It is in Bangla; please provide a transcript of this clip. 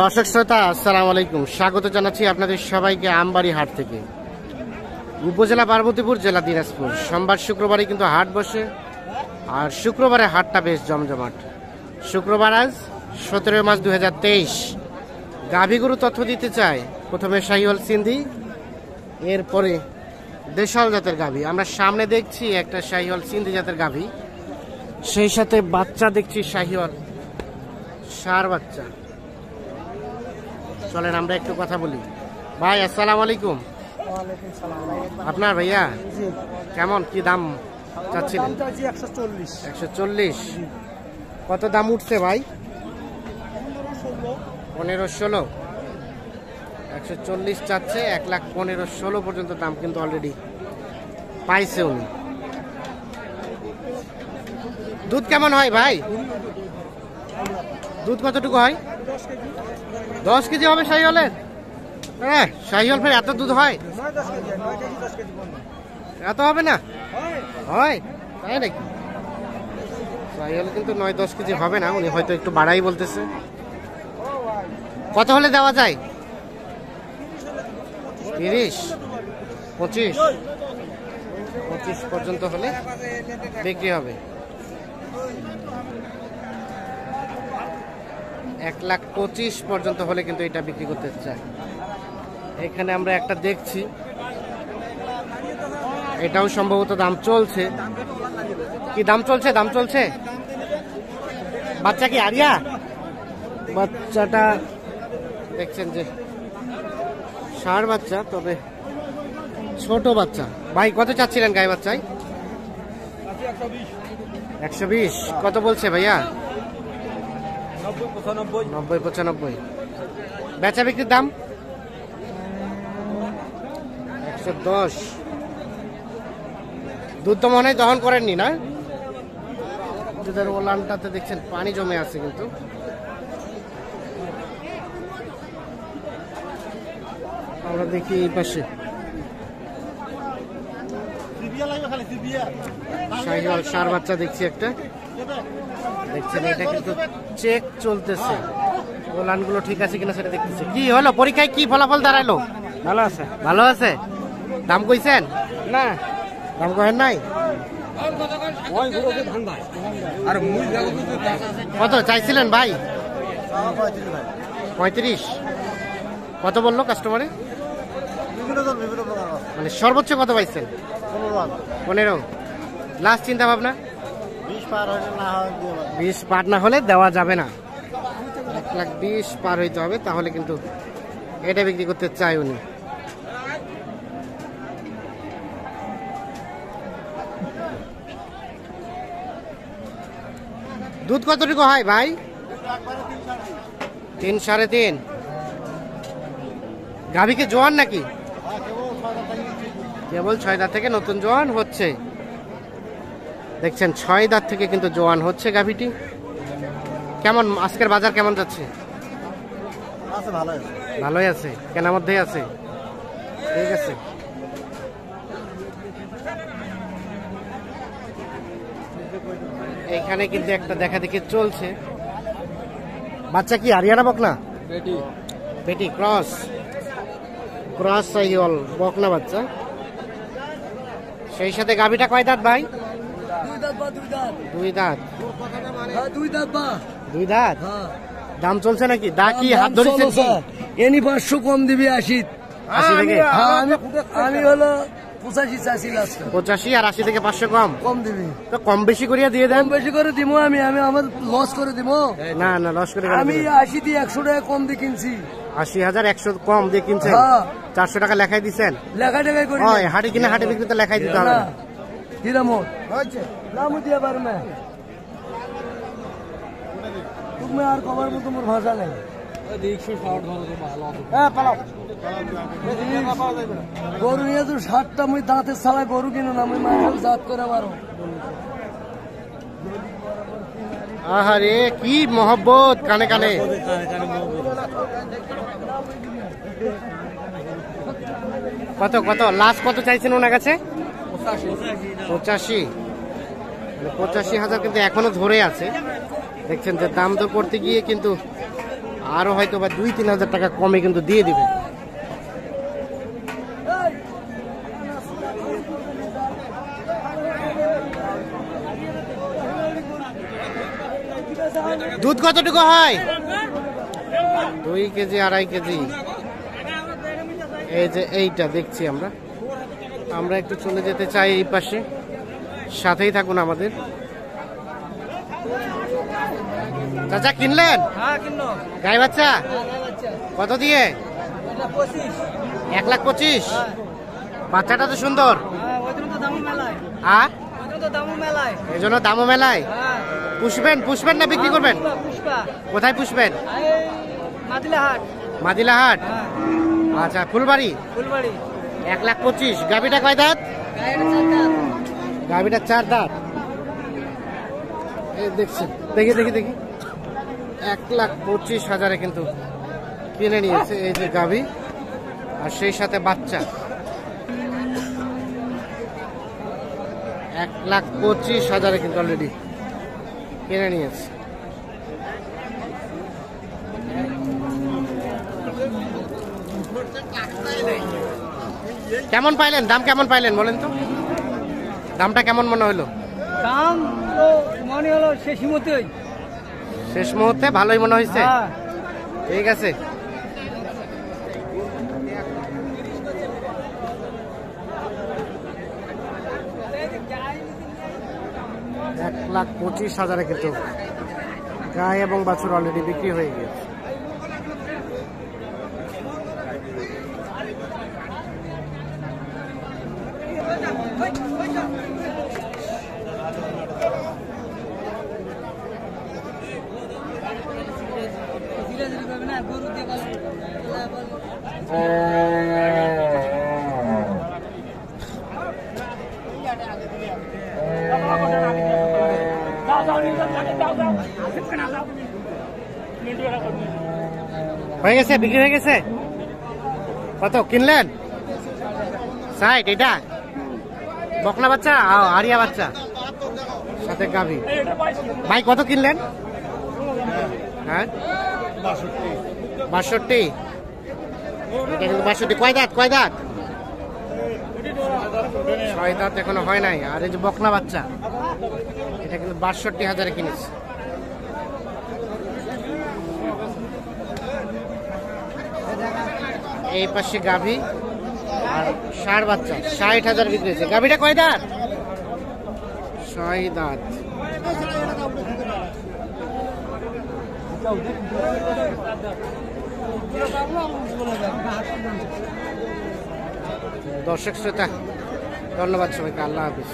দর্শক শ্রোতা আসসালামু আলাইকুম, স্বাগত জানাচ্ছি আপনাদের সবাইকে আমবাড়ি হাট থেকে। উপজেলা পার্বতীপুর, জেলা দিনাজপুর। সোমবার শুক্রবারে কিন্তু হাট বসে, আর শুক্রবারে হাটটা বেশ জমজমাট। শুক্রবার আজ 17 মার্চ 2023। গাভী গরু তথ্য দিতে চাই। প্রথমে শাহিওয়াল সিন্ধি, এরপরে দেশাল জাতের গাভী। আমরা সামনে দেখছি একটা শাহিওয়াল সিন্ধি জাতের গাভী, সেই সাথে বাচ্চা দেখছি শাহিওয়াল ষাঁড় বাচ্চা। চলেন আমরা একটু কথা বলি। ভাই আসসালামু আলাইকুম। আপনার ভাইয়া কেমন কি দাম চাচ্ছিলেন? 140। কত দাম উঠছে ভাই? 15-16। 140 চাচ্ছে, 1,15,16 পর্যন্ত দাম কিন্তু অলরেডি পাইছে উনি। দুধ কেমন হয় ভাই? দুধ কতটুকু হয়? 10 কেজি হবে শাহিওয়ালের? হ্যাঁ, শাহিওয়াল ফের এত দুধ হয়? এত হবে না? হয় তাই নাকি? শাহিওয়াল কিন্তু 9-10 কেজি হবে না, উনি হয়তো একটু বাড়াই বলতেছে। কত হলে দেওয়া যায়? 30, 25 পর্যন্ত হলে বিক্রি হবে। 1,25,000 পর্যন্ত হলে কিন্তু এটা বিক্রি করতে চায়। এখানে আমরা একটা দেখছি, এটাও সম্ভবত দাম চলছে। কি দাম চলছে? দাম চলছে। বাচ্চা কি আরিয়া? বাচ্চাটা দেখছেন যে ষাঁড় বাচ্চা, তবে ছোট বাচ্চা। ভাই কত চাচ্ছিলেন গায়ে বাচ্চায়? 120। কত বলছে ভাইয়া? 90-95। বেচা বিক্রির দাম 110। দুধ তো মনে হয় দহন করেননি না? দুধের ওলানটাতে দেখছেন পানি জমে আছে কিন্তু। আমরা দেখি এই পাশে শাহিওয়াল ষাঁড় বাচ্চা দেখছি একটা, দেখছেন এটা কিন্তু চেক চলতেছে, ওলানগুলো ঠিক আছে কিনা সেটা দেখতেছে। কি হলো পরীক্ষায়, কি ফলাফল দাঁড়ালো? ভালো আছে। ভালো আছে। দাম কইছেন? না দাম কহেন নাই। কত চাইছিলেন ভাই? 35। কত বললো কাস্টমারে? মানে সর্বোচ্চ কত পাইছেন? 15। লাস্ট চিন্তা ভাবনা 20 পার না হলে দেওয়া যাবে না। 1,20,000 পার হইতে হবে, তাহলে কিন্তু এটা বিক্রি করতে চাই উনি। দুধ কতটুকু হয় ভাই? 3-3.5। গাভীকে জোয়ান নাকি? কেবল 6 দাঁত থেকে নতুন জোয়ান হচ্ছে। দেখছেন 6 দাঁত থেকে কিন্তু জোয়ান হচ্ছে গাভীটি। কেমন আজকের বাজার কেমন যাচ্ছে? ভালোই আছে, কেনার মধ্যেই আছে। ঠিক আছে। এখানে কিন্তু একটা দেখা দেখি চলছে। বাচ্চা কি আরিয়ানা বকনা? বেটি ক্রস শাহিওয়াল বকনা বাচ্চা। সেই সাথে গাভীটা কয় দাঁত ভাই? 2 দাঁত। 2 দাঁত। দাম চলছে নাকি? দা কি হাত ধরেছেন? এনি 500 কম দিবি 80 থেকে। আমি হলো 85 চাষি লাস্ট। 85 আর 80 থেকে 500 কম দিবি। তো কম বেশি করিয়া দিয়ে দেন। বেশি করে দিব আমি আমার লস করে দিব না না, লস করে আমি 80 দিয়ে 100 টাকা কম দিয়ে কিনছি। 80,100 কম দিয়ে কিনছেন? 400 টাকা লেখাই দিচ্ছেন? লেখা টাকাই করি। ওই হাটে কিনা হাটে বিক্রি তো লেখাই দিতে হবে। হিরামত নাম দিয়ে পারবে তুমি আর কবার মতো মোর ভাষা নেই। গরু নিয়ে তো 60টা মুই দাঁতের ছাড়া গরু কিনো না, আমি মাংস জাত করে পারো। আহারে কি মহব্বত কানে কানে। কত কত লাস্ট কত চাইছেন ওনার কাছে? 85। 85,000 কিন্তু এখনো ধরে আছে। দেখছেন যে দাম দর করতে গিয়ে কিন্তু আরো হয়তো বা 2-3 হাজার টাকা কমে কিন্তু দিয়ে দিবে। দুধ কতটুকু হয়? 2 কেজি 2.5 কেজি। এই যে এইটা দেখছি আমরা একটু চলে যেতে চাই এই পাশে, সাথেই থাকুন আমাদের। চাচা কিনলেন? হ্যাঁ কিনো। গাই বাচ্চা কত দিয়ে? 1,25,000। বাচ্চাটা তো সুন্দর। এই জন্য দামও মেলায়। পুষবেন না বিক্রি করবেন? কোথায় পুষবেন? মাদিলাহাট। আচ্ছা, ফুলবাড়ি। 1,25,000। গাভিটা কয় দাঁত? গাভিটা 4 দাঁত। এই দেখছি, দেখি 1,25,000 কিন্তু কিনে নিয়েছে এই যে গাভি, আর সেই সাথে বাচ্চা। 1,25,000 কিন্তু অলরেডি কিনে নিয়েছে। কেমন পাইলেন? দাম কেমন পাইলেন বলেন তো? দামটা কেমন মনে হলো? দাম তো মনে হলো শেষ মুহূর্তে ভালোই মনে হয়েছে। ঠিক আছে, $1,25,000 কিন্তু গাই এবং বাছুর অলরেডি বিক্রি হয়ে গিয়েছে। হয়ে গেছে, বিক্রি হয়ে গেছে। কত কিনলেন? 60। এটা বকনা বাচ্চা, আরিয়া বাচ্চা সাথে গাভী। ভাই কত কিনলেন? হ্যাঁ 62। এটা কিন্তু 62। কয় দাঁত? 6 দাঁত এখনো হয় নাই। আর এই যে বকনা বাচ্চা, এটা কিন্তু 62,000 কিনেছে। এই পাশে গাভী আর ষাঁড় বাচ্চা 60,000 বিক্রি হয়েছে। গাভীটা কয় দাঁত? 6 দাঁত। দর্শক শ্রোতা, ধন্যবাদ সবাইকে। আল্লাহ হাফিজ।